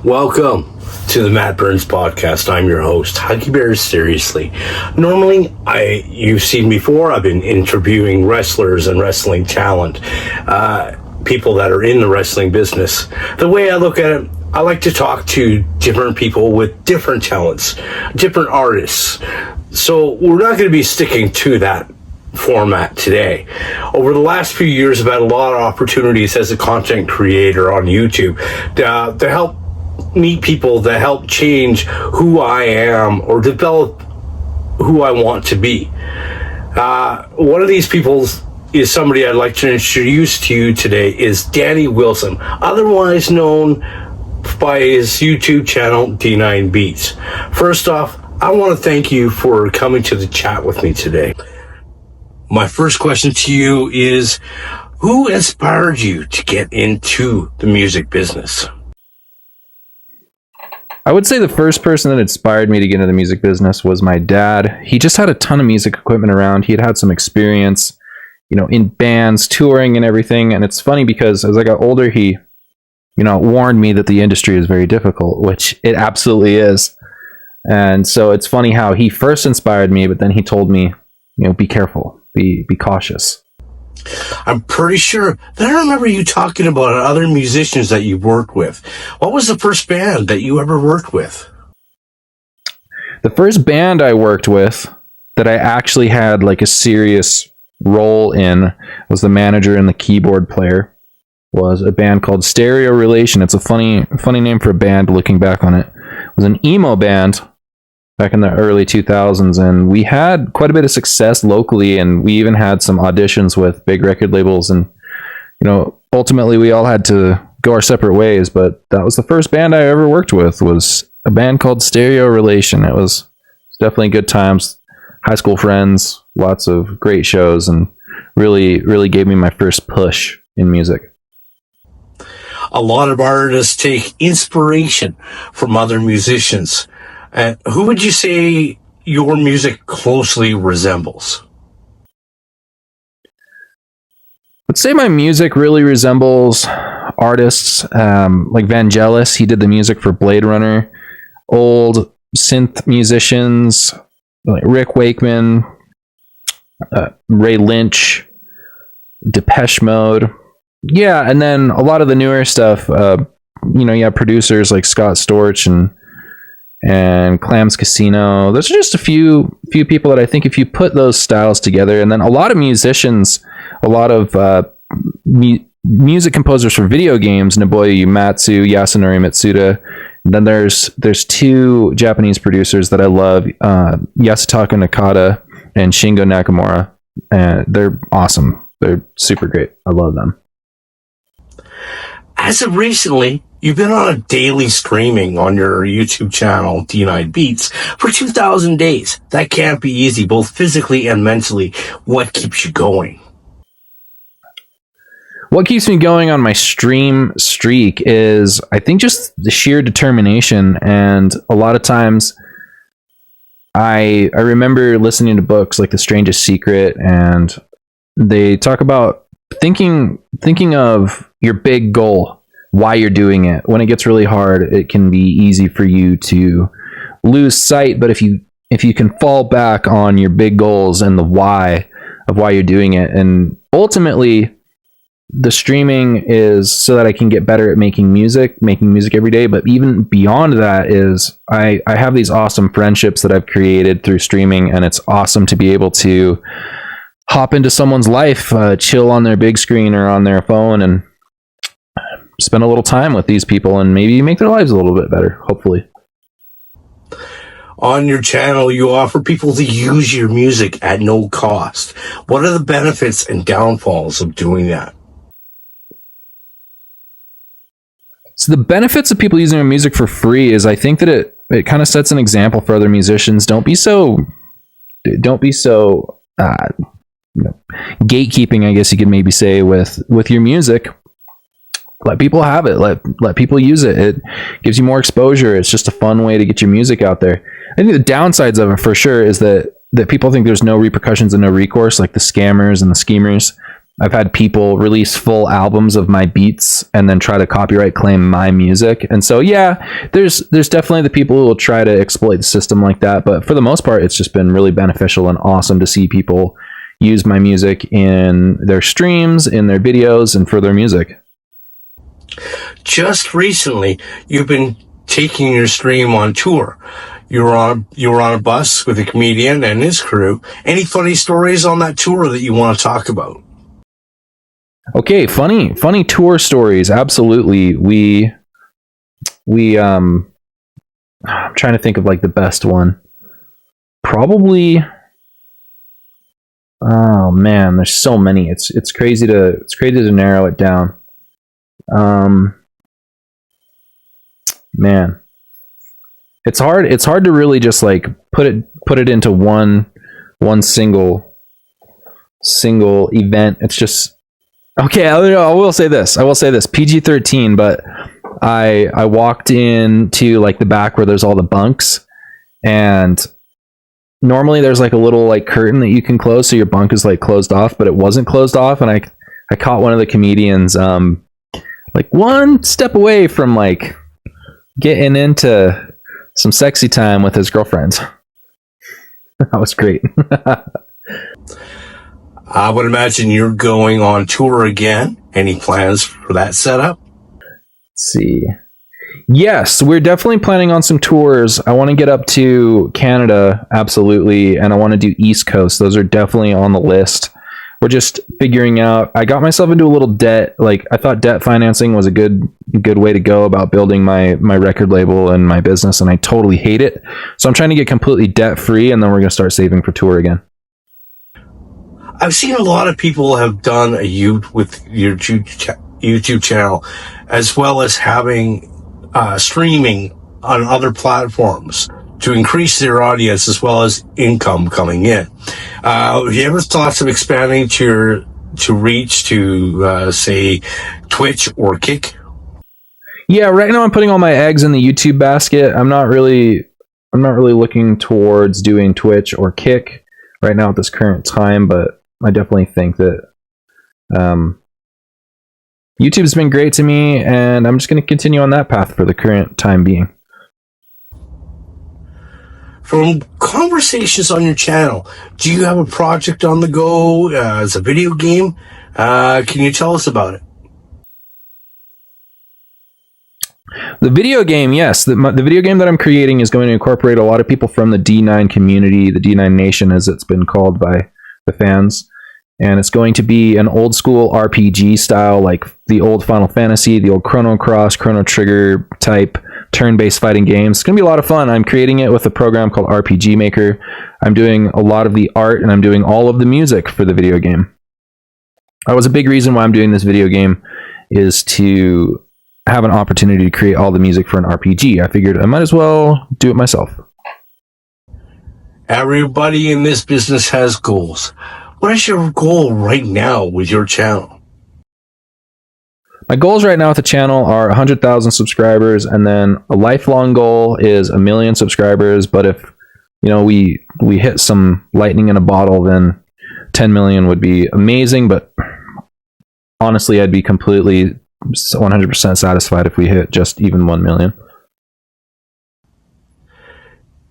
Welcome to the Matt Burns podcast. I'm your host, HuggyBear Seriously. Normally, you've seen before, I've been interviewing wrestlers and wrestling talent, people that are in the wrestling business. The way I look at it, I like to talk to different people with different talents, different artists. So we're not going to be sticking to that format today. Over the last few years, I've had a lot of opportunities as a content creator on YouTube to help meet people that help change who I am or develop who I want to be. One of these people is somebody I'd like to introduce to you today is Danny Wilson, otherwise known by his YouTube channel, D9 Beats. First off, I want to thank you for coming to the chat with me today. My first question to you is, who inspired you to get into the music business? I would say the first person that inspired me to get into the music business was my dad. He just had a ton of music equipment around. He had had some experience, in bands, touring and everything. And it's funny because as I got older, he, warned me that the industry is very difficult, which it absolutely is. And so it's funny how he first inspired me, but then he told me, be careful, be cautious. I'm pretty sure that I remember you talking about other musicians that you worked with. What was the first band that you ever worked with? The first band I worked with that I actually had like a serious role in was the manager and the keyboard player. Was a band called Stereo Relation. It's a funny name for a band looking back on it. It was an emo band back in the early 2000s, and we had quite a bit of success locally, and we even had some auditions with big record labels, and ultimately we all had to go our separate ways. But that was the first band I ever worked with, was a band called Stereo Relation. It was definitely good times, high school friends, lots of great shows, and really gave me my first push in music. A lot of artists take inspiration from other musicians. Who would you say your music closely resembles? I'd say my music really resembles artists like Vangelis. He did the music for Blade Runner. Old synth musicians like Rick Wakeman, Ray Lynch, Depeche Mode. Yeah, and then a lot of the newer stuff, you have producers like Scott Storch and Clams Casino. Those are just a few people that I think if you put those styles together, and then a lot of musicians, a lot of music composers for video games, Nobuo Uematsu, Yasunori Mitsuda. And then there's two Japanese producers that I love, Yasutaka Nakata and Shingo Nakamura, and they're awesome. They're super great. I love them. As of recently, you've been on a daily streaming on your YouTube channel, D9 Beats, for 2,000 days. That can't be easy, both physically and mentally. What keeps you going? What keeps me going on my stream streak is, I think, just the sheer determination. And a lot of times I remember listening to books like The Strangest Secret, and they talk about thinking of your big goal, why you're doing it. When it gets really hard, it can be easy for you to lose sight. But if you can fall back on your big goals and the why of why you're doing it, and ultimately the streaming is so that I can get better at making music every day. But even beyond that is I have these awesome friendships that I've created through streaming, and it's awesome to be able to hop into someone's life, chill on their big screen or on their phone, and spend a little time with these people and maybe make their lives a little bit better, hopefully. On your channel, you offer people to use your music at no cost. What are the benefits and downfalls of doing that? So the benefits of people using their music for free is, I think that it kind of sets an example for other musicians. Don't be so gatekeeping, I guess you could maybe say, with your music. Let people have it. Let people use it. It gives you more exposure. It's just a fun way to get your music out there. I think the downsides of it for sure is that people think there's no repercussions and no recourse, like the scammers and the schemers. I've had people release full albums of my beats and then try to copyright claim my music. And so, yeah, there's definitely the people who will try to exploit the system like that. But for the most part, it's just been really beneficial and awesome to see people use my music in their streams, in their videos, and for their music. Just recently, you've been taking your stream on tour. You were on a bus with a comedian and his crew. Any funny stories on that tour that you want to talk about? Okay, funny tour stories. Absolutely. I'm trying to think of like the best one. Probably. Oh man, there's so many. It's crazy to narrow it down. Man, it's hard to really just like put it into one single event. It's just okay. I will say this. PG-13, but I walked into like the back where there's all the bunks, and normally there's like a little like curtain that you can close so your bunk is like closed off, but it wasn't closed off, and I caught one of the comedians like one step away from like getting into some sexy time with his girlfriend. That was great. I would imagine you're going on tour again. Any plans for that setup? Let's see. Yes, we're definitely planning on some tours. I want to get up to Canada, absolutely, and I want to do East Coast. Those are definitely on the list. We're just figuring out. I got myself into a little debt. Like, I thought debt financing was a good way to go about building my record label and my business, and I totally hate it. So I'm trying to get completely debt free, and then we're going to start saving for tour again. I've seen a lot of people have done with your YouTube channel, as well as having streaming on other platforms to increase their audience as well as income coming in. Have you ever thought of expanding to reach to say Twitch or Kick? Yeah, right now I'm putting all my eggs in the YouTube basket. I'm not really looking towards doing Twitch or Kick right now at this current time, but I definitely think that YouTube's been great to me, and I'm just going to continue on that path for the current time being. From conversations on your channel, do you have a project on the go as a video game? Can you tell us about it? The video game, yes. The video game that I'm creating is going to incorporate a lot of people from the D9 community, the D9 Nation as it's been called by the fans. And it's going to be an old school RPG style, like the old Final Fantasy, the old Chrono Cross, Chrono Trigger type turn-based fighting games. It's going to be a lot of fun. I'm creating it with a program called RPG Maker. I'm doing a lot of the art, and I'm doing all of the music for the video game. That was a big reason why I'm doing this video game, is to have an opportunity to create all the music for an RPG. I figured I might as well do it myself. Everybody in this business has goals. What is your goal right now with your channel? My goals right now with the channel are 100,000 subscribers, and then a lifelong goal is 1 million subscribers. But if we hit some lightning in a bottle, then 10 million would be amazing. But honestly, I'd be completely 100% satisfied if we hit just even 1 million.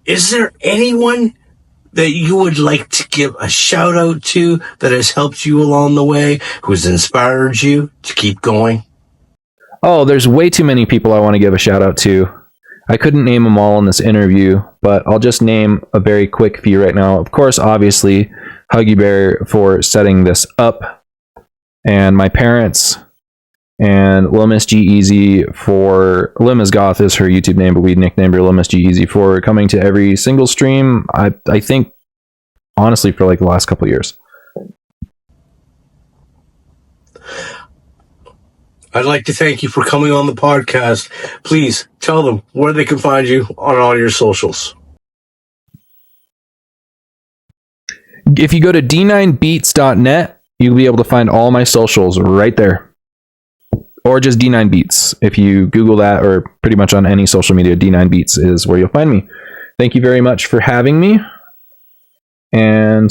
Is there anyone that you would like to give a shout out to that has helped you along the way, who has inspired you to keep going? Oh, there's way too many people I want to give a shout out to. I couldn't name them all in this interview, but I'll just name a very quick few right now. Of course, obviously, HuggyBear for setting this up, and my parents, and Lil Miss G Easy for Lil Miss Goth is her YouTube name, but we nicknamed her Lil Miss G Easy for coming to every single stream. I think honestly for like the last couple of years. I'd like to thank you for coming on the podcast. Please tell them where they can find you on all your socials. If you go to d9beats.net, you'll be able to find all my socials right there. Or just D9 Beats. If you Google that, or pretty much on any social media, D9 Beats is where you'll find me. Thank you very much for having me. And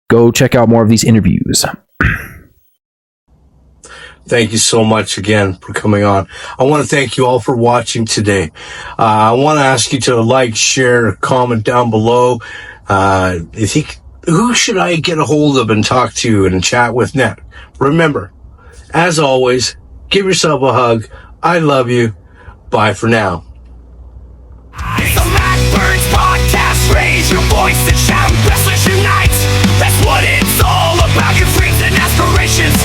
go check out more of these interviews. Thank you so much again for coming on. I want to thank you all for watching today. I want to ask you to like, share, comment down below. Who should I get a hold of and talk to and chat with next? Remember, as always, give yourself a hug. I love you. Bye for now. It's the Matt Burns Podcast. Raise your voice and shout. Wrestlers unite. That's what it's all about. Your dreams and aspirations.